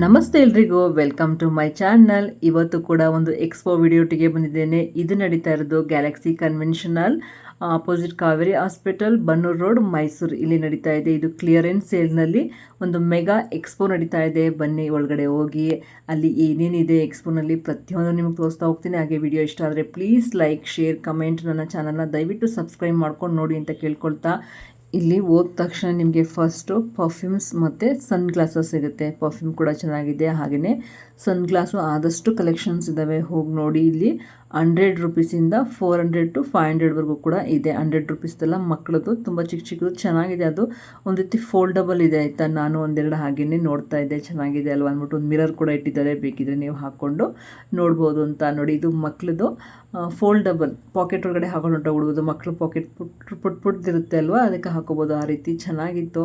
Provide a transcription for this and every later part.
ನಮಸ್ತೆ ಎಲ್ರಿಗೂ, welcome to my channel. ಇವತ್ತು ಕೂಡ ಒಂದು ಎಕ್ಸ್ಪೋ ವಿಡಿಯೋಟಿಗೆ ಬಂದಿದ್ದೇನೆ. ಇದು ನಡೀತಾ ಇರೋದು Galaxy conventional opposite Kaveri hospital, Bannur road, Mysuru. ಇಲ್ಲಿ ನಡೀತಾ ಇದೆ. ಇದು ಕ್ಲಿಯರೆನ್ಸ್ ಸೇಲ್ನಲ್ಲಿ ಒಂದು ಮೆಗಾ ಎಕ್ಸ್ಪೋ ನಡೀತಾ ಇದೆ. ಬನ್ನಿ ಒಳಗಡೆ ಹೋಗಿ ಅಲ್ಲಿ ಏನೇನಿದೆ ಎಕ್ಸ್ಪೋನಲ್ಲಿ ಪ್ರತಿಯೊಂದು ನಿಮಗೆ ತೋರಿಸ್ತಾ ಹೋಗ್ತೀನಿ. ಹಾಗೆ ವಿಡಿಯೋ ಇಷ್ಟ ಆದರೆ ಪ್ಲೀಸ್ ಲೈಕ್, ಶೇರ್, ಕಮೆಂಟ್. ನನ್ನ ಚಾನಲ್ನ ದಯವಿಟ್ಟು ಸಬ್ಸ್ಕ್ರೈಬ್ ಮಾಡ್ಕೊಂಡು ನೋಡಿ ಅಂತ ಕೇಳ್ಕೊಳ್ತಾ, ಇಲ್ಲಿ ಹೋದ ತಕ್ಷಣ ನಿಮಗೆ ಫಸ್ಟು ಪರ್ಫ್ಯೂಮ್ಸ್ ಮತ್ತು ಸನ್ ಗ್ಲಾಸಸ್ ಸಿಗುತ್ತೆ. ಪರ್ಫ್ಯೂಮ್ ಕೂಡ ಚೆನ್ನಾಗಿದೆ, ಹಾಗೆಯೇ ಸನ್ ಗ್ಲಾಸು ಆದಷ್ಟು ಕಲೆಕ್ಷನ್ಸ್ ಇದ್ದಾವೆ, ಹೋಗಿ ನೋಡಿ. ಇಲ್ಲಿ 100 ರುಪೀಸಿಂದ 400 to 500ವರೆಗೂ ಕೂಡ ಇದೆ. 100 ರುಪೀಸ್ದೆಲ್ಲ ಮಕ್ಕಳದು ತುಂಬ ಚಿಕ್ಕದು ಚೆನ್ನಾಗಿದೆ. ಅದು ಒಂದು ರೀತಿ ಫೋಲ್ಡಬಲ್ ಇದೆ ಆಯಿತಾ. ನಾನು ಒಂದೆರಡು ಹಾಗೆಯೇ ನೋಡ್ತಾ ಇದ್ದೆ, ಚೆನ್ನಾಗಿದೆ ಅಲ್ವಾ ಅಂದ್ಬಿಟ್ಟು. ಒಂದು ಮಿರರ್ ಕೂಡ ಇಟ್ಟಿದ್ದಾರೆ, ಬೇಕಿದ್ರೆ ನೀವು ಹಾಕ್ಕೊಂಡು ನೋಡ್ಬೋದು ಅಂತ. ನೋಡಿ, ಇದು ಮಕ್ಕಳದು ಫೋಲ್ಡಬಲ್, ಪಾಕೆಟ್ ಒಳಗಡೆ ಹಾಕೊಂಡು ಹೊಂಟೋಗ್ಬಿಡ್ಬೋದು. ಮಕ್ಕಳು ಪಾಕೆಟ್ ಪುಟ್ಟಿರುತ್ತೆ ಅಲ್ವಾ, ಅದಕ್ಕೆ ಹಾಕೋಬೋದು. ಆ ರೀತಿ ಚೆನ್ನಾಗಿತ್ತು.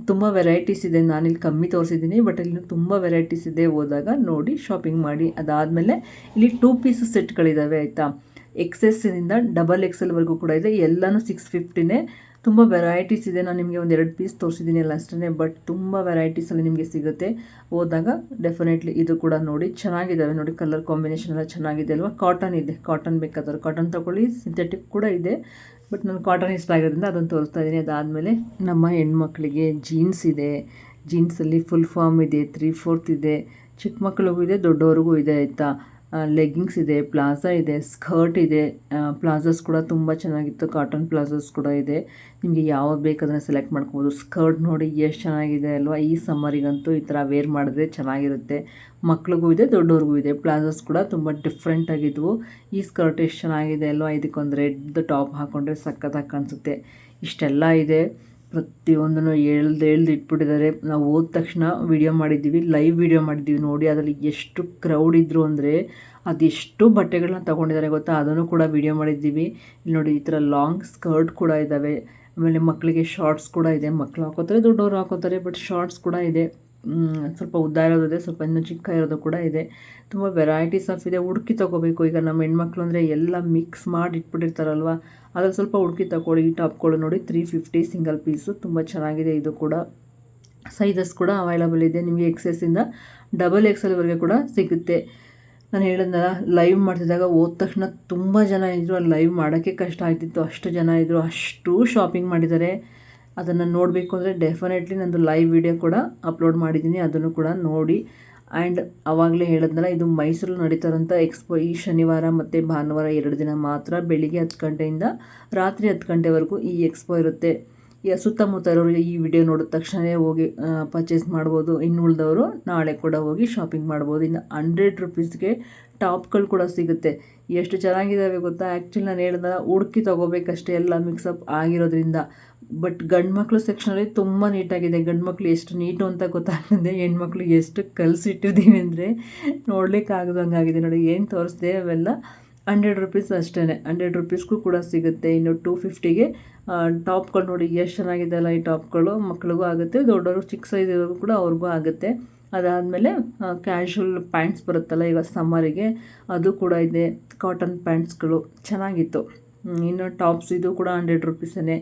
ತುಂಬ ವೆರೈಟೀಸ್ ಇದೆ. ನಾನಿಲ್ಲಿ ಕಮ್ಮಿ ತೋರಿಸಿದ್ದೀನಿ, ಬಟ್ ಇಲ್ಲಿ ತುಂಬ ವೆರೈಟೀಸ್ ಇದೆ. ಹೋದಾಗ ನೋಡಿ ಶಾಪಿಂಗ್ ಮಾಡಿ. ಅದಾದಮೇಲೆ ಇಲ್ಲಿ 2 ಪೀಸ್ ಸೆಟ್ಗಳಿದ್ದಾವೆ ಆಯಿತಾ. XSನಿಂದ XXLವರೆಗೂ ಕೂಡ ಇದೆ. ಎಲ್ಲನೂ 650ನೇ. ತುಂಬ ವೆರೈಟೀಸ್ ಇದೆ. ನಾನು ನಿಮಗೆ ಒಂದು 2 ಪೀಸ್ ತೋರಿಸಿದ್ದೀನಿ ಅಲ್ಲ ಅಷ್ಟೇ, ಬಟ್ ತುಂಬ ವೆರೈಟೀಸಲ್ಲಿ ನಿಮಗೆ ಸಿಗುತ್ತೆ. ಹೋದಾಗ ಡೆಫಿನೆಟ್ಲಿ ಇದು ಕೂಡ ನೋಡಿ, ಚೆನ್ನಾಗಿದ್ದಾವೆ. ನೋಡಿ, ಕಲರ್ ಕಾಂಬಿನೇಷನ್ ಎಲ್ಲ ಚೆನ್ನಾಗಿದೆ ಅಲ್ವಾ. ಕಾಟನ್ ಇದೆ, ಕಾಟನ್ ಬೇಕಾದ್ರೆ ಕಾಟನ್ ತೊಗೊಳ್ಳಿ. ಸಿಂಥೆಟಿಕ್ ಕೂಡ ಇದೆ, ಬಟ್ ನಾನು ಕಾಟನ್ ಇಷ್ಟ ಆಗಿರೋದ್ರಿಂದ ಅದನ್ನು ತೋರಿಸ್ತಾ ಇದ್ದೀನಿ. ಅದಾದಮೇಲೆ ನಮ್ಮ ಹೆಣ್ಮಕ್ಳಿಗೆ ಜೀನ್ಸ್ ಇದೆ. ಜೀನ್ಸಲ್ಲಿ ಫುಲ್ ಫಾರ್ಮ್ ಇದೆ, 3/4 ಇದೆ. ಚಿಕ್ಕ ಮಕ್ಕಳಿಗೂ ಇದೆ, ದೊಡ್ಡವ್ರಿಗೂ ಇದೆ ಆಯಿತಾ. ಲೆಗ್ಗಿಂಗ್ಸ್ ಇದೆ, ಪ್ಲಾಜಾ ಇದೆ, ಸ್ಕರ್ಟ್ ಇದೆ. ಪ್ಲಾಜಾಸ್ ಕೂಡ ತುಂಬ ಚೆನ್ನಾಗಿತ್ತು. ಕಾಟನ್ ಪ್ಲಾಜಾಸ್ ಕೂಡ ಇದೆ. ನಿಮಗೆ ಯಾವ್ದು ಬೇಕಾದ್ರೆ ಸೆಲೆಕ್ಟ್ ಮಾಡ್ಕೋಬೋದು. ಸ್ಕರ್ಟ್ ನೋಡಿ ಎಷ್ಟು ಚೆನ್ನಾಗಿದೆ ಅಲ್ವಾ. ಈ ಸಮ್ಮರಿಗಂತೂ ಈ ಥರ ವೇರ್ ಮಾಡಿದ್ರೆ ಚೆನ್ನಾಗಿರುತ್ತೆ. ಮಕ್ಳಿಗೂ ಇದೆ, ದೊಡ್ಡವ್ರಿಗೂ ಇದೆ. ಪ್ಲಾಜಾಸ್ ಕೂಡ ತುಂಬ ಡಿಫ್ರೆಂಟ್ ಆಗಿದ್ವು. ಈ ಸ್ಕರ್ಟ್ ಎಷ್ಟು ಚೆನ್ನಾಗಿದೆ ಅಲ್ವಾ. ಇದಕ್ಕೊಂದು ರೆಡ್ ಟಾಪ್ ಹಾಕ್ಕೊಂಡ್ರೆ ಸಖತ್ತಾಗಿ ಕಾಣಿಸುತ್ತೆ. ಇಷ್ಟೆಲ್ಲ ಇದೆ. ಪ್ರತಿಯೊಂದನ್ನು ಎಳ್ದು ಇಟ್ಬಿಟ್ಟಿದ್ದಾರೆ. ನಾವು ಹೋದ ತಕ್ಷಣ ವಿಡಿಯೋ ಮಾಡಿದ್ದೀವಿ, ಲೈವ್ ವಿಡಿಯೋ ಮಾಡಿದ್ದೀವಿ ನೋಡಿ. ಅದರಲ್ಲಿ ಎಷ್ಟು ಕ್ರೌಡ್ ಇದ್ದರು ಅಂದರೆ, ಅದೆಷ್ಟು ಬಟ್ಟೆಗಳನ್ನ ತೊಗೊಂಡಿದ್ದಾರೆ ಗೊತ್ತಾ, ಅದನ್ನು ಕೂಡ ವಿಡಿಯೋ ಮಾಡಿದ್ದೀವಿ. ಇಲ್ಲಿ ನೋಡಿ, ಈ ಥರ ಲಾಂಗ್ ಸ್ಕರ್ಟ್ ಕೂಡ ಇದ್ದಾವೆ. ಆಮೇಲೆ ಮಕ್ಕಳಿಗೆ ಶಾರ್ಟ್ಸ್ ಕೂಡ ಇದೆ. ಮಕ್ಕಳು ಹಾಕೋತಾರೆ, ದೊಡ್ಡವರು ಹಾಕೋತಾರೆ, ಬಟ್ ಶಾರ್ಟ್ಸ್ ಕೂಡ ಇದೆ. ಸ್ವಲ್ಪ ಉದ್ದ ಇರೋದಿದೆ, ಸ್ವಲ್ಪ ಇನ್ನೂ ಚಿಕ್ಕ ಇರೋದು ಕೂಡ ಇದೆ. ತುಂಬ ವೆರೈಟೀಸ್ ಆಫ್ ಇದೆ. ಹುಡುಕಿ ತೊಗೋಬೇಕು. ಈಗ ನಮ್ಮ ಹೆಣ್ಮಕ್ಳು ಅಂದರೆ ಎಲ್ಲ ಮಿಕ್ಸ್ ಮಾಡಿ ಇಟ್ಬಿಟ್ಟಿರ್ತಾರಲ್ವ, ಅದ್ರಲ್ಲಿ ಸ್ವಲ್ಪ ಹುಡುಕಿ ತಗೊಳ್ಳಿ. ಈ ಟಾಪ್ಗಳು ನೋಡಿ 350 ಸಿಂಗಲ್ ಪೀಸು, ತುಂಬ ಚೆನ್ನಾಗಿದೆ. ಇದು ಕೂಡ ಸೈಜಸ್ ಕೂಡ ಅವೈಲಬಲ್ ಇದೆ. ನಿಮಗೆ XSಯಿಂದ XXLವರೆಗೆ ಕೂಡ ಸಿಗುತ್ತೆ. ನಾನು ಹೇಳಿದ್ನಲ್ಲ, ಲೈವ್ ಮಾಡ್ತಿದ್ದಾಗ ಹೋದ ತಕ್ಷಣ ತುಂಬ ಜನ ಇದ್ದರು. ಅಲ್ಲಿ ಲೈವ್ ಮಾಡೋಕ್ಕೆ ಕಷ್ಟ ಆಗ್ತಿತ್ತು, ಅಷ್ಟು ಜನ ಇದ್ದರು. ಅಷ್ಟು ಶಾಪಿಂಗ್ ಮಾಡಿದ್ದಾರೆ. ಅದನ್ನು ನೋಡಬೇಕು ಅಂದರೆ ಡೆಫಿನೆಟ್ಲಿ ನಂದು ಲೈವ್ ವಿಡಿಯೋ ಕೂಡ ಅಪ್ಲೋಡ್ ಮಾಡಿದ್ದೀನಿ, ಅದನ್ನು ಕೂಡ ನೋಡಿ. ಆ್ಯಂಡ್ ಆವಾಗಲೇ ಹೇಳಿದ್ನಲ್ಲ, ಇದು ಮೈಸೂರಲ್ಲಿ ನಡೀತಾರಂಥ ಎಕ್ಸ್ಪೋ. ಈ ಶನಿವಾರ ಮತ್ತು ಭಾನುವಾರ 2 ದಿನ ಮಾತ್ರ. ಬೆಳಿಗ್ಗೆ 10 ಗಂಟೆಯಿಂದ ರಾತ್ರಿ 10 ಗಂಟೆವರೆಗೂ ಈ ಎಕ್ಸ್ಪೋ ಇರುತ್ತೆ. ಸುತ್ತಮುತ್ತ ಇರೋರು ಈ ವಿಡಿಯೋ ನೋಡಿದ ತಕ್ಷಣವೇ ಹೋಗಿ ಪರ್ಚೇಸ್ ಮಾಡ್ಬೋದು. ಇನ್ನು ಉಳಿದವರು ನಾಳೆ ಕೂಡ ಹೋಗಿ ಶಾಪಿಂಗ್ ಮಾಡ್ಬೋದು. ಇನ್ನು 100 ರುಪೀಸ್ಗೆ ಟಾಪ್ಗಳು ಕೂಡ ಸಿಗುತ್ತೆ. ಎಷ್ಟು ಚೆನ್ನಾಗಿದ್ದಾವೆ ಗೊತ್ತಾ. ಆ್ಯಕ್ಚುಲಿ ನಾನು ಹೇಳಿದ ಹುಡುಕಿ ತೊಗೋಬೇಕಷ್ಟೇ, ಎಲ್ಲ ಮಿಕ್ಸಪ್ ಆಗಿರೋದ್ರಿಂದ. ಬಟ್ ಗಂಡು ಮಕ್ಕಳು ಸೆಕ್ಷನಲ್ಲಿ ತುಂಬ ನೀಟಾಗಿದೆ. ಗಂಡು ಮಕ್ಕಳು ಎಷ್ಟು ನೀಟು ಅಂತ ಗೊತ್ತಾಗ್ತದೆ, ಹೆಣ್ಮಕ್ಳು ಎಷ್ಟು ಕಲಿಸಿಟ್ಟಿದ್ದೀವಿ ಅಂದರೆ ನೋಡ್ಲಿಕ್ಕೆ ಆಗದಂಗಾಗಿದೆ. ನೋಡಿ, ಏನು ತೋರಿಸ್ದೆ ಅವೆಲ್ಲ 100 ರುಪೀಸ್ ಅಷ್ಟೇ. 100 ರುಪೀಸ್ಗೂ ಕೂಡ ಸಿಗುತ್ತೆ. ಇನ್ನು 250ಗೆ ಟಾಪ್ಗಳು ನೋಡಿ ಎಷ್ಟು ಚೆನ್ನಾಗಿದೆ ಅಲ್ಲ. ಈ ಟಾಪ್ಗಳು ಮಕ್ಳಿಗೂ ಆಗುತ್ತೆ, ದೊಡ್ಡವರು ಚಿಕ್ಕ ಸೈಜ್ ಇರೋರು ಕೂಡ ಅವ್ರಿಗೂ ಆಗುತ್ತೆ. ಅದಾದಮೇಲೆ ಕ್ಯಾಶುವಲ್ ಪ್ಯಾಂಟ್ಸ್ ಬರುತ್ತಲ್ಲ ಈಗ ಸಮ್ಮರಿಗೆ, ಅದು ಕೂಡ ಇದೆ. ಕಾಟನ್ ಪ್ಯಾಂಟ್ಸ್ಗಳು ಚೆನ್ನಾಗಿತ್ತು. ಇನ್ನು ಟಾಪ್ಸ್ ಇದು ಕೂಡ 100 ರುಪೀಸೇ.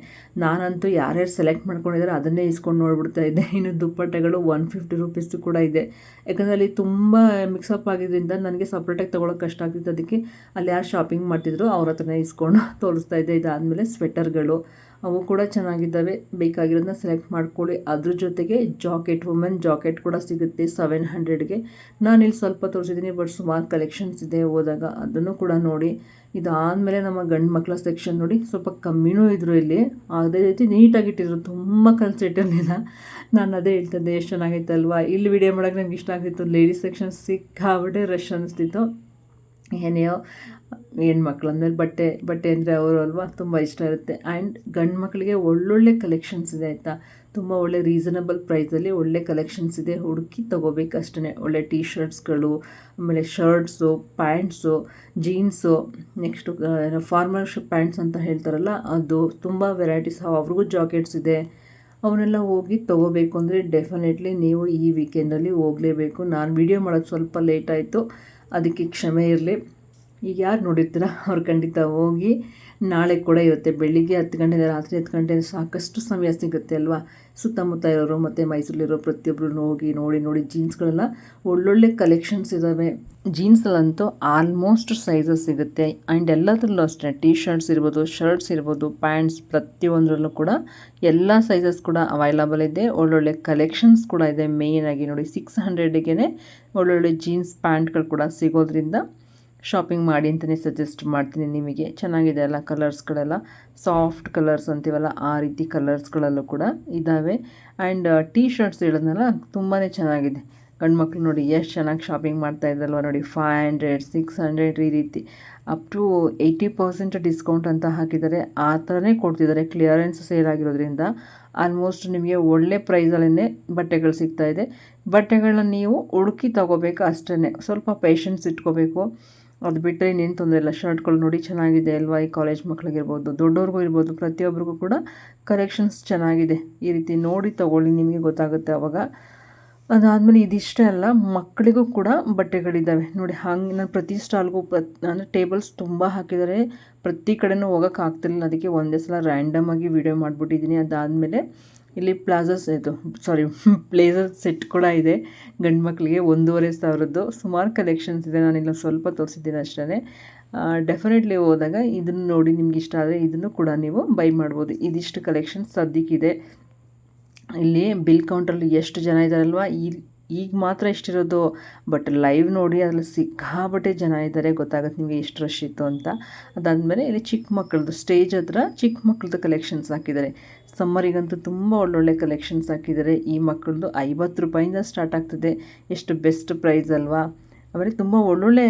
ನಾನಂತೂ ಯಾರ್ಯಾರು ಸೆಲೆಕ್ಟ್ ಮಾಡ್ಕೊಂಡಿದ್ದಾರೆ ಅದನ್ನೇ ಇಸ್ಕೊಂಡು ನೋಡ್ಬಿಡ್ತಾ ಇದ್ದೆ. ಇನ್ನು ದುಪ್ಪಟ್ಟೆಗಳು 150 ರುಪೀಸು ಕೂಡ ಇದೆ. ಯಾಕಂದರೆ ಅಲ್ಲಿ ತುಂಬ ಮಿಕ್ಸಪ್ ಆಗಿದ್ದರಿಂದ ನನಗೆ ಸಪ್ರೇಟಾಗಿ ತೊಗೊಳಕ್ಕೆ ಕಷ್ಟ ಆಗ್ತಿತ್ತು. ಅದಕ್ಕೆ ಅಲ್ಲಿ ಯಾರು ಶಾಪಿಂಗ್ ಮಾಡ್ತಿದ್ರು ಅವ್ರ ಹತ್ರನೇ ಇಸ್ಕೊಂಡು ತೋರಿಸ್ತಾ ಇದ್ದೆ. ಇದಾದಮೇಲೆ ಸ್ವೆಟರ್ಗಳು, ಅವು ಕೂಡ ಚೆನ್ನಾಗಿದ್ದಾವೆ. ಬೇಕಾಗಿರೋದನ್ನ ಸೆಲೆಕ್ಟ್ ಮಾಡ್ಕೊಳ್ಳಿ. ಅದ್ರ ಜೊತೆಗೆ ಜಾಕೆಟ್, ವುಮೆನ್ ಜಾಕೆಟ್ ಕೂಡ ಸಿಗುತ್ತೆ 700ಗೆ. ನಾನಿಲ್ಲಿ ಸ್ವಲ್ಪ ತೋರಿಸಿದ್ದೀನಿ, ಬಟ್ ಸುಮಾರು ಕಲೆಕ್ಷನ್ಸ್ ಇದೆ. ಹೋದಾಗ ಅದನ್ನು ಕೂಡ ನೋಡಿ. ಇದಾದಮೇಲೆ ನಮ್ಮ ಗಂಡು ಮಕ್ಕಳ ಸೆಕ್ಷನ್ ನೋಡಿ, ಸ್ವಲ್ಪ ಕಮ್ಮಿನೂ ಇದ್ದರು ಇಲ್ಲಿ. ಅದೇ ರೀತಿ ನೀಟಾಗಿಟ್ಟಿದ್ರು, ತುಂಬ ಕಲಿಸಿಟ್ಟಿರಲಿಲ್ಲ. ನಾನು ಅದೇ ಹೇಳ್ತಿದ್ದೆ, ಎಷ್ಟು ಚೆನ್ನಾಗಿತ್ತಲ್ವ. ಇಲ್ಲಿ ವಿಡಿಯೋ ಮಾಡೋಕ್ಕೆ ನನಗೆ ಇಷ್ಟ ಆಗ್ತಿತ್ತು. ಲೇಡೀಸ್ ಸೆಕ್ಷನ್ ಸಿಕ್ಕಾಬಿಟ್ಟೆ ರಶ್ ಅನ್ನಿಸ್ತಿತ್ತು. ಏನೆಯೋ ಹೆಣ್ಮಕ್ಳು ಅಂದಮೇಲೆ ಬಟ್ಟೆ ಅಂದರೆ ಅವರು ಅಲ್ವಾ, ತುಂಬ ಇಷ್ಟ ಇರುತ್ತೆ. ಆ್ಯಂಡ್ ಗಂಡು ಮಕ್ಕಳಿಗೆ ಒಳ್ಳೊಳ್ಳೆ ಕಲೆಕ್ಷನ್ಸ್ ಇದೆ ಆಯಿತಾ. ತುಂಬ ಒಳ್ಳೆ ರೀಸನಬಲ್ ಪ್ರೈಸಲ್ಲಿ ಒಳ್ಳೆ ಕಲೆಕ್ಷನ್ಸ್ ಇದೆ. ಹುಡುಕಿ ತೊಗೋಬೇಕಷ್ಟೇ. ಒಳ್ಳೆ ಟೀ ಶರ್ಟ್ಸ್ಗಳು, ಆಮೇಲೆ shirts, pants, jeans, next formal pants ಅಂತ ಹೇಳ್ತಾರಲ್ಲ ಅದು, ತುಂಬ ವೆರೈಟೀಸ್. ಅವ್ರಿಗೂ ಜಾಕೆಟ್ಸ್ ಇದೆ. ಅವನ್ನೆಲ್ಲ ಹೋಗಿ ತೊಗೋಬೇಕು ಅಂದರೆ ಡೆಫಿನೆಟ್ಲಿ ನೀವು ಈ ವೀಕೆಂಡಲ್ಲಿ ಹೋಗಲೇಬೇಕು. ನಾನು ವಿಡಿಯೋ ಮಾಡೋದು ಸ್ವಲ್ಪ ಲೇಟ್ ಆಯಿತು, ಅದಕ್ಕೆ ಕ್ಷಮೆ ಇರಲಿ. ಈಗ ಯಾರು ನೋಡಿರ್ತೀರ ಅವ್ರು ಖಂಡಿತ ಹೋಗಿ ನಾಳೆ ಕೂಡ ಇರುತ್ತೆ. ಬೆಳಿಗ್ಗೆ 10 ಗಂಟೆಯಿಂದ ರಾತ್ರಿ 10 ಗಂಟೆ ಸಾಕಷ್ಟು ಸಮಯ ಸಿಗುತ್ತೆ ಅಲ್ವಾ. ಸುತ್ತಮುತ್ತ ಇರೋರು ಮತ್ತು ಮೈಸೂರಲ್ಲಿರೋ ಪ್ರತಿಯೊಬ್ಬರು ಹೋಗಿ ನೋಡಿ ಜೀನ್ಸ್ಗಳೆಲ್ಲ ಒಳ್ಳೊಳ್ಳೆ ಕಲೆಕ್ಷನ್ಸ್ ಇದ್ದಾವೆ. ಜೀನ್ಸಲ್ಲಂತೂ ಆಲ್ಮೋಸ್ಟ್ ಸೈಜಸ್ ಸಿಗುತ್ತೆ. ಆ್ಯಂಡ್ ಎಲ್ಲದರಲ್ಲೂ ಅಷ್ಟೇ, ಟೀ ಶರ್ಟ್ಸ್ ಇರ್ಬೋದು, ಶರ್ಟ್ಸ್ ಇರ್ಬೋದು, ಪ್ಯಾಂಟ್ಸ್, ಪ್ರತಿಯೊಂದರಲ್ಲೂ ಕೂಡ ಎಲ್ಲ ಸೈಜಸ್ ಕೂಡ ಅವೈಲಬಲ್ ಇದೆ. ಒಳ್ಳೊಳ್ಳೆ ಕಲೆಕ್ಷನ್ಸ್ ಕೂಡ ಇದೆ. ಮೇಯ್ನಾಗಿ ನೋಡಿ 600ಗೆ ಒಳ್ಳೊಳ್ಳೆ ಜೀನ್ಸ್ ಪ್ಯಾಂಟ್ಗಳು ಕೂಡ ಸಿಗೋದ್ರಿಂದ ಶಾಪಿಂಗ್ ಮಾಡಿ ಅಂತಲೇ ಸಜೆಸ್ಟ್ ಮಾಡ್ತೀನಿ ನಿಮಗೆ. ಚೆನ್ನಾಗಿದೆ ಅಲ್ಲ, ಕಲರ್ಸ್ಗಳೆಲ್ಲ ಸಾಫ್ಟ್ ಕಲರ್ಸ್ ಅಂತೀವಲ್ಲ ಆ ರೀತಿ ಕಲರ್ಸ್ಗಳಲ್ಲೂ ಕೂಡ ಇದ್ದಾವೆ. ಆ್ಯಂಡ್ ಟೀ ಶರ್ಟ್ಸ್ ಹೇಳಿದ್ನಲ್ಲ ತುಂಬಾ ಚೆನ್ನಾಗಿದೆ. ಗಂಡು ಮಕ್ಕಳು ನೋಡಿ ಎಷ್ಟು ಚೆನ್ನಾಗಿ ಶಾಪಿಂಗ್ ಮಾಡ್ತಾ ಇದ್ದಲ್ವ ನೋಡಿ. 500, 600 ಈ ರೀತಿ ಅಪ್ ಟು 80% ಡಿಸ್ಕೌಂಟ್ ಅಂತ ಹಾಕಿದ್ದಾರೆ. ಆ ಥರನೇ ಕೊಡ್ತಿದ್ದಾರೆ. ಕ್ಲಿಯರೆನ್ಸ್ ಸೇಲ್ ಆಗಿರೋದ್ರಿಂದ ಆಲ್ಮೋಸ್ಟ್ ನಿಮಗೆ ಒಳ್ಳೆ ಪ್ರೈಸಲ್ಲೇ ಬಟ್ಟೆಗಳು ಸಿಗ್ತಾಯಿದೆ. ಬಟ್ಟೆಗಳನ್ನ ನೀವು ಹುಡುಕಿ ತೊಗೋಬೇಕು ಅಷ್ಟೇ. ಸ್ವಲ್ಪ ಪೇಷನ್ಸ್ ಇಟ್ಕೋಬೇಕು. ಅದು ಬಿಟ್ಟರೆ ಇನ್ನೇನು ತೊಂದರೆ ಇಲ್ಲ. ಶರ್ಟ್ಗಳು ನೋಡಿ ಚೆನ್ನಾಗಿದೆ ಅಲ್ವಾ. ಈ ಕಾಲೇಜ್ ಮಕ್ಳಿಗಿರ್ಬೋದು, ದೊಡ್ಡವ್ರಿಗೂ ಇರ್ಬೋದು, ಪ್ರತಿಯೊಬ್ಬರಿಗೂ ಕೂಡ ಕಲೆಕ್ಷನ್ಸ್ ಚೆನ್ನಾಗಿದೆ. ಈ ರೀತಿ ನೋಡಿ ತೊಗೊಳ್ಳಿ, ನಿಮಗೆ ಗೊತ್ತಾಗುತ್ತೆ ಅವಾಗ. ಅದಾದಮೇಲೆ ಇದಿಷ್ಟೇ ಅಲ್ಲ, ಮಕ್ಕಳಿಗೂ ಕೂಡ ಬಟ್ಟೆಗಳಿದ್ದಾವೆ ನೋಡಿ. ಹಾಗೆ ನಾನು ಪ್ರತಿ ಸ್ಟಾಲ್ಗೂ ಅಂದರೆ ಟೇಬಲ್ಸ್ ತುಂಬ ಹಾಕಿದ್ದಾರೆ. ಪ್ರತಿ ಕಡೆನೂ ಹೋಗೋಕೆ ಆಗ್ತಿರಲಿಲ್ಲ. ಅದಕ್ಕೆ ಒಂದೇ ಸಲ ರ್ಯಾಂಡಮಾಗಿ ವಿಡಿಯೋ ಮಾಡಿಬಿಟ್ಟಿದ್ದೀನಿ. ಅದಾದಮೇಲೆ ಇಲ್ಲಿ ಬ್ಲೇಸರ್ ಸೆಟ್ ಕೂಡ ಇದೆ ಗಂಡು ಮಕ್ಕಳಿಗೆ. 1,500 ಸುಮಾರು ಕಲೆಕ್ಷನ್ಸ್ ಇದೆ. ನಾನಿಲ್ಲ ಸ್ವಲ್ಪ ತೋರಿಸಿದ್ದೀನಿ ಅಷ್ಟೇ. ಡೆಫಿನೆಟ್ಲಿ ಹೋದಾಗ ಇದನ್ನು ನೋಡಿ ನಿಮ್ಗೆ ಇಷ್ಟ ಆದರೆ ಇದನ್ನು ಕೂಡ ನೀವು ಬೈ ಮಾಡ್ಬೋದು. ಇದಿಷ್ಟು ಕಲೆಕ್ಷನ್ಸ್ ಸದ್ಯಕ್ಕಿದೆ. ಇಲ್ಲಿ ಬಿಲ್ ಕೌಂಟ್ರಲ್ಲಿ ಎಷ್ಟು ಜನ ಇದ್ದಾರಲ್ವ, ಈಗ ಮಾತ್ರ ಇಷ್ಟಿರೋದು. ಬಟ್ ಲೈವ್ ನೋಡಿ ಅದರಲ್ಲಿ ಸಿಕ್ಕಾಬಟ್ಟೆ ಜನ ಇದ್ದಾರೆ, ಗೊತ್ತಾಗುತ್ತೆ ನಿಮಗೆ ಎಷ್ಟು ರಶ್ ಇತ್ತು ಅಂತ. ಅದಾದಮೇಲೆ ಇಲ್ಲಿ ಚಿಕ್ಕ ಮಕ್ಕಳದು ಸ್ಟೇಜ್ ಹತ್ರ ಚಿಕ್ಕ ಮಕ್ಕಳದು ಕಲೆಕ್ಷನ್ಸ್ ಹಾಕಿದ್ದಾರೆ. ಸಮ್ಮರಿಗಂತೂ ತುಂಬ ಒಳ್ಳೊಳ್ಳೆ ಕಲೆಕ್ಷನ್ಸ್ ಹಾಕಿದ್ದಾರೆ. ಈ ಮಕ್ಕಳದು 50 ರೂಪಾಯಿಂದ ಸ್ಟಾರ್ಟ್ ಆಗ್ತದೆ. ಎಷ್ಟು ಬೆಸ್ಟ್ ಪ್ರೈಸ್ ಅಲ್ವಾ. ಆಮೇಲೆ ತುಂಬ ಒಳ್ಳೊಳ್ಳೆ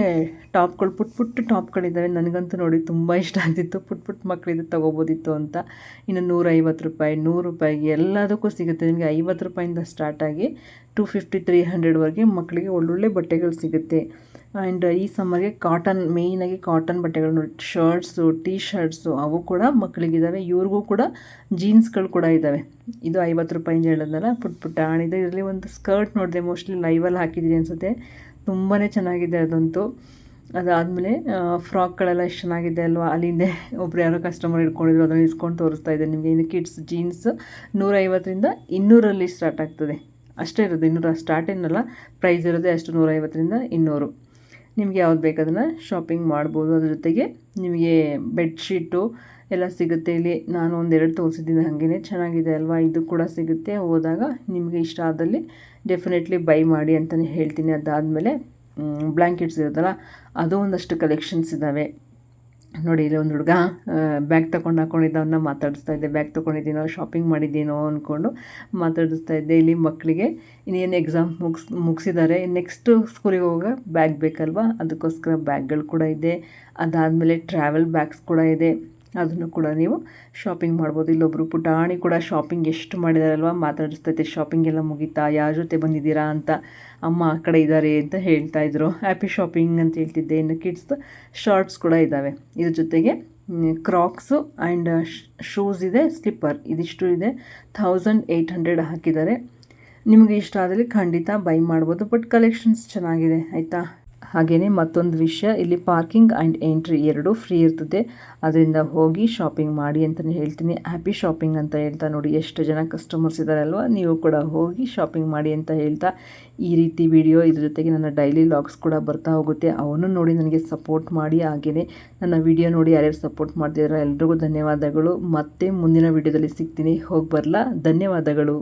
ಟಾಪ್ಗಳು, ಪುಟ್ಟ ಟಾಪ್ಗಳಿದ್ದಾವೆ. ನನಗಂತೂ ನೋಡಿ ತುಂಬ ಇಷ್ಟ ಆಗ್ತಿತ್ತು. ಪುಟ್ಟ ಮಕ್ಕಳಿದ್ದು ತೊಗೋಬೋದಿತ್ತು ಅಂತ. ಇನ್ನು 150 ರೂಪಾಯಿ, 100 ರೂಪಾಯಿಗೆ ಎಲ್ಲದಕ್ಕೂ ಸಿಗುತ್ತೆ ನಿಮಗೆ. 50 ರೂಪಾಯಿಂದ ಸ್ಟಾರ್ಟಾಗಿ 250, 300ವರೆಗೆ ಮಕ್ಕಳಿಗೆ ಒಳ್ಳೊಳ್ಳೆ ಬಟ್ಟೆಗಳು ಸಿಗುತ್ತೆ. ಆ್ಯಂಡ್ ಈ ಸಮ್ಮರ್ಗೆ ಮೇಯ್ನಾಗಿ ಕಾಟನ್ ಬಟ್ಟೆಗಳು ನೋಡಿ. ಶರ್ಟ್ಸು, ಟೀ ಶರ್ಟ್ಸು ಅವು ಕೂಡ ಮಕ್ಕಳಿಗಿದ್ದಾವೆ. ಇವ್ರಿಗೂ ಕೂಡ ಜೀನ್ಸ್ಗಳು ಕೂಡ ಇದ್ದಾವೆ. ಇದು 50 ರೂಪಾಯಿಂದ ಹೇಳೋದಲ್ಲ, ಪುಟ್ಟ ಆಣಿದೆ. ಇದರಲ್ಲಿ ಒಂದು ಸ್ಕರ್ಟ್ ನೋಡಿದೆ, ಮೋಸ್ಟ್ಲಿ ಲೈವಲ್ಲಿ ಹಾಕಿದ್ದೀನಿ ಅನಿಸುತ್ತೆ. ತುಂಬಾ ಚೆನ್ನಾಗಿದೆ ಅದಂತೂ. ಅದಾದಮೇಲೆ ಫ್ರಾಕ್ಗಳೆಲ್ಲ ಎಷ್ಟು ಚೆನ್ನಾಗಿದೆ ಅಲ್ವಾ. ಅಲ್ಲಿಂದೆ ಒಬ್ರು ಯಾರೋ ಕಸ್ಟಮರ್ ಇಟ್ಕೊಂಡಿದ್ರು, ಅದನ್ನು ಇಸ್ಕೊಂಡು ತೋರಿಸ್ತಾ ಇದೆ ನಿಮಗೆ. ಇನ್ನು ಕಿಡ್ಸ್ ಜೀನ್ಸ್ 150ರಿಂದ 200 ಸ್ಟಾರ್ಟ್ ಆಗ್ತದೆ. ಅಷ್ಟೇ ಇರೋದು, 200 ಸ್ಟಾರ್ಟ್ ಏನಲ್ಲ, ಪ್ರೈಸ್ ಇರೋದೇ ಅಷ್ಟು 150ರಿಂದ 200. ನಿಮಗೆ ಯಾವ್ದು ಬೇಕು ಅದನ್ನು ಶಾಪಿಂಗ್ ಮಾಡ್ಬೋದು. ಅದ್ರ ಜೊತೆಗೆ ನಿಮಗೆ ಬೆಡ್ಶೀಟು ಎಲ್ಲ ಸಿಗುತ್ತೆ ಇಲ್ಲಿ. ನಾನು 1-2 ತೋರಿಸಿದ್ದೀನಿ, ಹಾಗೇ ಚೆನ್ನಾಗಿದೆ ಅಲ್ವಾ. ಇದು ಕೂಡ ಸಿಗುತ್ತೆ. ಹೋದಾಗ ನಿಮಗೆ ಇಷ್ಟ ಆದಲ್ಲಿ ಡೆಫಿನೆಟ್ಲಿ ಬೈ ಮಾಡಿ ಅಂತಲೇ ಹೇಳ್ತೀನಿ. ಅದಾದಮೇಲೆ ಬ್ಲ್ಯಾಂಕೆಟ್ಸ್ ಇರುತ್ತಲ್ಲ, ಅದು ಒಂದಷ್ಟು ಕಲೆಕ್ಷನ್ಸ್ ಇದ್ದಾವೆ ನೋಡಿ. ಇಲ್ಲಿ ಒಂದು ಹುಡುಗ ಬ್ಯಾಗ್ ಹಾಕ್ಕೊಂಡಿದ್ದವನ್ನ ಮಾತಾಡಿಸ್ತಾ ಇದ್ದೆ. ಬ್ಯಾಗ್ ತೊಗೊಂಡಿದ್ದೀನೋ, ಶಾಪಿಂಗ್ ಮಾಡಿದ್ದೀನೋ ಅಂದ್ಕೊಂಡು ಮಾತಾಡಿಸ್ತಾ ಇದ್ದೆ. ಇಲ್ಲಿ ಮಕ್ಕಳಿಗೆ ಇನ್ನೇನು ಎಕ್ಸಾಮ್ ಮುಗಿಸಿದ್ದಾರೆ, ನೆಕ್ಸ್ಟ್ ಸ್ಕೂಲಿಗೆ ಹೋಗೋ ಬ್ಯಾಗ್ ಬೇಕಲ್ವಾ, ಅದಕ್ಕೋಸ್ಕರ ಬ್ಯಾಗ್ಗಳು ಕೂಡ ಇದೆ. ಅದಾದಮೇಲೆ ಟ್ರಾವೆಲ್ ಬ್ಯಾಗ್ಸ್ ಕೂಡ ಇದೆ, ಅದನ್ನು ಕೂಡ ನೀವು ಶಾಪಿಂಗ್ ಮಾಡ್ಬೋದು. ಇಲ್ಲೊಬ್ಬರು ಪುಟಾಣಿ ಕೂಡ ಶಾಪಿಂಗ್ ಎಷ್ಟು ಮಾಡಿದಾರಲ್ವ, ಮಾತಾಡಿಸ್ತೈತೆ. ಶಾಪಿಂಗ್ ಎಲ್ಲ ಮುಗೀತಾ, ಯಾರ ಜೊತೆ ಬಂದಿದ್ದೀರಾ ಅಂತ. ಅಮ್ಮ ಆ ಕಡೆ ಇದ್ದಾರೆ ಅಂತ ಹೇಳ್ತಾಯಿದ್ರು. ಹ್ಯಾಪಿ ಶಾಪಿಂಗ್ ಅಂತ ಹೇಳ್ತಿದ್ದೆ. ಇನ್ನು ಕಿಡ್ಸ್ ಶಾರ್ಟ್ಸ್ ಕೂಡ ಇದ್ದಾವೆ. ಇದ್ರ ಜೊತೆಗೆ ಕ್ರಾಕ್ಸು ಆ್ಯಂಡ್ ಶೂಸ್ ಇದೆ, ಸ್ಲಿಪ್ಪರ್, ಇದಿಷ್ಟು ಇದೆ. 1800 ಹಾಕಿದ್ದಾರೆ. ನಿಮಗೆ ಇಷ್ಟ ಆದಲ್ಲಿ ಖಂಡಿತ ಬೈ ಮಾಡ್ಬೋದು. ಬಟ್ ಕಲೆಕ್ಷನ್ಸ್ ಚೆನ್ನಾಗಿದೆ ಆಯಿತಾ. ಹಾಗೆಯೇ ಮತ್ತೊಂದು ವಿಷಯ, ಇಲ್ಲಿ ಪಾರ್ಕಿಂಗ್ ಆ್ಯಂಡ್ ಎಂಟ್ರಿ ಎರಡೂ ಫ್ರೀ ಇರ್ತದೆ. ಅದರಿಂದ ಹೋಗಿ ಶಾಪಿಂಗ್ ಮಾಡಿ ಅಂತಲೇ ಹೇಳ್ತೀನಿ. ಹ್ಯಾಪಿ ಶಾಪಿಂಗ್ ಅಂತ ಹೇಳ್ತಾ ನೋಡಿ ಎಷ್ಟು ಜನ ಕಸ್ಟಮರ್ಸ್ ಇದ್ದಾರಲ್ವ, ನೀವು ಕೂಡ ಹೋಗಿ ಶಾಪಿಂಗ್ ಮಾಡಿ ಅಂತ ಹೇಳ್ತಾ ಈ ರೀತಿ ವಿಡಿಯೋ, ಇದ್ರ ಜೊತೆಗೆ ನನ್ನ ಡೈಲಿ ವ್ಲಾಗ್ಸ್ ಕೂಡ ಬರ್ತಾ ಹೋಗುತ್ತೆ. ಅವನು ನೋಡಿ ನನಗೆ ಸಪೋರ್ಟ್ ಮಾಡಿ. ಹಾಗೆಯೇ ನನ್ನ ವಿಡಿಯೋ ನೋಡಿ ಯಾರ್ಯಾರು ಸಪೋರ್ಟ್ ಮಾಡ್ತಿದ್ದಾರೆ ಎಲ್ರಿಗೂ ಧನ್ಯವಾದಗಳು. ಮತ್ತೆ ಮುಂದಿನ ವಿಡಿಯೋದಲ್ಲಿ ಸಿಗ್ತೀನಿ. ಹೋಗಿ ಬರಲಾ, ಧನ್ಯವಾದಗಳು.